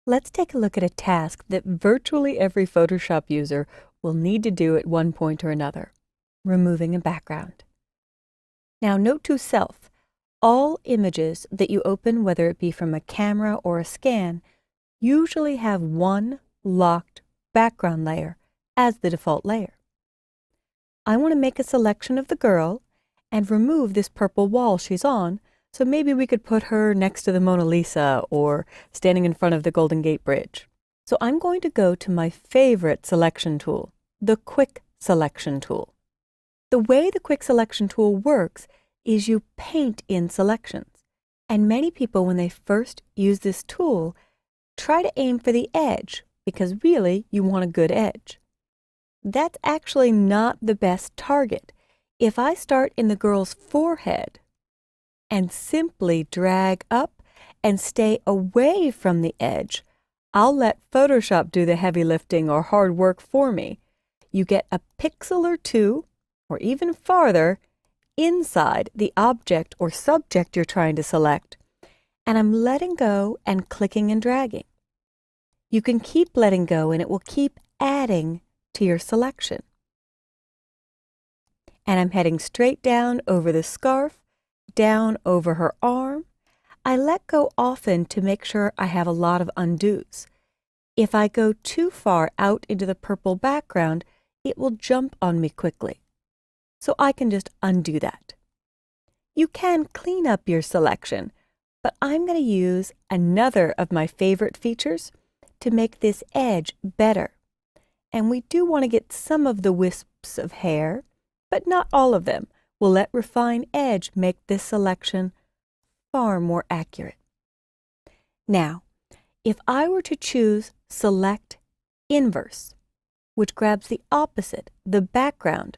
Let's take a look at a task that virtually every Photoshop user will need to do at one point or another: removing a background. Now, note to self, all images that you open, whether it be from a camera or a scan, usually have one locked background layer as the default layer. I want to make a selection of the girl and remove this purple wall she's on, so maybe we could put her next to the Mona Lisa or standing in front of the Golden Gate Bridge. So I'm going to go to my favorite selection tool, the Quick Selection tool. The way the Quick Selection tool works is you paint in selections, and many people, when they first use this tool, try to aim for the edge because really you want a good edge. That's actually not the best target. If I start in the girl's forehead and simply drag up and stay away from the edge, I'll let Photoshop do the heavy lifting or hard work for me. You get a pixel or two, or even farther, inside the object or subject you're trying to select, and I'm letting go and clicking and dragging. You can keep letting go and it will keep adding to your selection. And I'm heading straight down over the scarf, down over her arm. I let go often to make sure I have a lot of undos. If I go too far out into the purple background, it will jump on me quickly. So I can just undo that. You can clean up your selection, but I'm going to use another of my favorite features to make this edge better. And we do want to get some of the wisps of hair, but not all of them. We'll let Refine Edge make this selection far more accurate. Now, if I were to choose Select Inverse, which grabs the opposite, the background,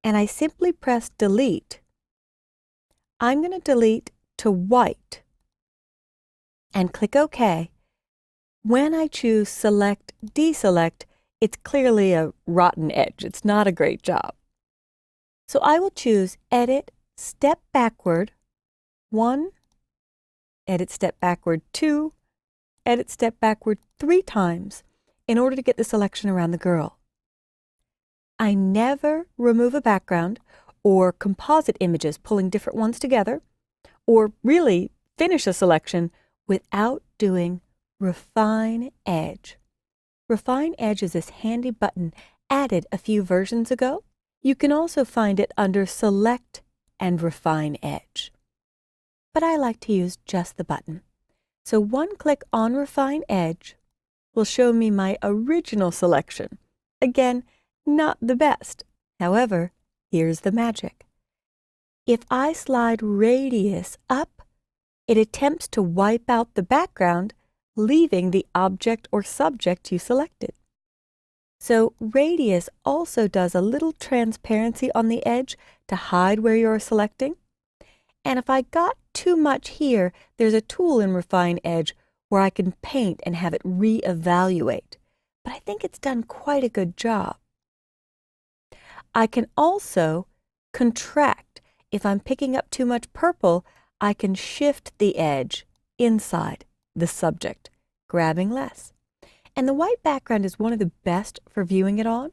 and I simply press Delete, I'm going to delete to white and click OK. When I choose Select Deselect, it's clearly a rotten edge. It's not a great job. So I will choose Edit Step Backward 1, Edit Step Backward 2, Edit Step Backward 3 times in order to get the selection around the girl. I never remove a background or composite images pulling different ones together, or really finish a selection without doing Refine Edge. Refine Edge is this handy button added a few versions ago. You can also find it under Select and Refine Edge. But I like to use just the button. So one click on Refine Edge will show me my original selection. Again, not the best. However, here's the magic. If I slide Radius up, it attempts to wipe out the background, leaving the object or subject you selected. So Radius also does a little transparency on the edge to hide where you're selecting. And if I got too much here, there's a tool in Refine Edge where I can paint and have it re-evaluate. But I think it's done quite a good job. I can also contract. If I'm picking up too much purple, I can shift the edge inside the subject, grabbing less. And the white background is one of the best for viewing it on.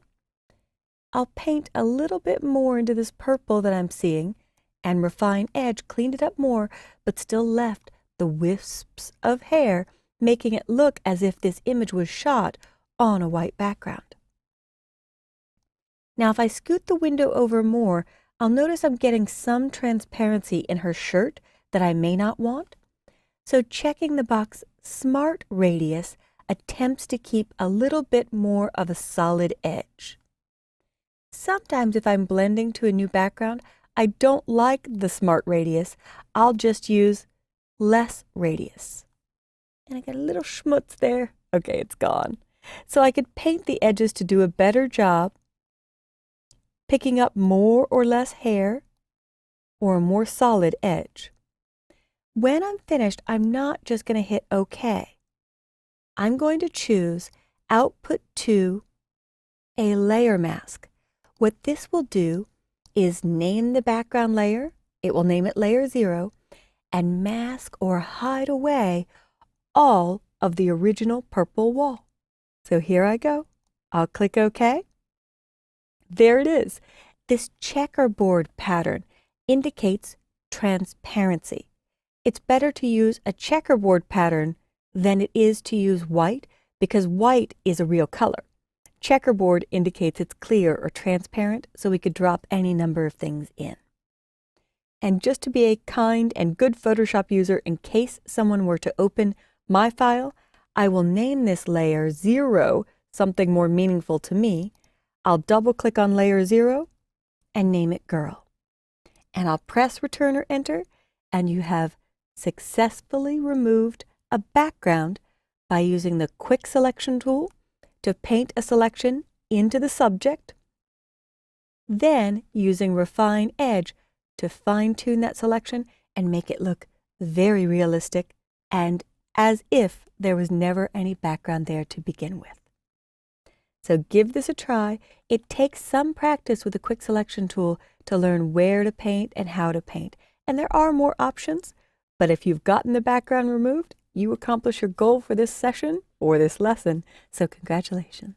I'll paint a little bit more into this purple that I'm seeing, and Refine Edge cleaned it up more, but still left the wisps of hair, making it look as if this image was shot on a white background. Now, if I scoot the window over more, I'll notice I'm getting some transparency in her shirt that I may not want. So checking the box Smart Radius attempts to keep a little bit more of a solid edge. Sometimes if I'm blending to a new background, I don't like the Smart Radius. I'll just use Less Radius. And I get a little schmutz there. Okay, it's gone. So I could paint the edges to do a better job, picking up more or less hair, or a more solid edge. When I'm finished, I'm not just going to hit OK. I'm going to choose Output to a Layer Mask. What this will do is name the background layer, it will name it Layer 0, and mask or hide away all of the original purple wall. So here I go. I'll click OK. There it is. This checkerboard pattern indicates transparency. It's better to use a checkerboard pattern than it is to use white because white is a real color. Checkerboard indicates it's clear or transparent, so we could drop any number of things in. And just to be a kind and good Photoshop user, in case someone were to open my file, I will name this layer 0 something more meaningful to me. I'll double-click on layer 0 and name it Girl. And I'll press Return or Enter, and you have successfully removed a background by using the Quick Selection tool to paint a selection into the subject, then using Refine Edge to fine-tune that selection and make it look very realistic and as if there was never any background there to begin with. So give this a try. It takes some practice with the Quick Selection tool to learn where to paint and how to paint. And there are more options, but if you've gotten the background removed, you accomplish your goal for this session or this lesson, so congratulations.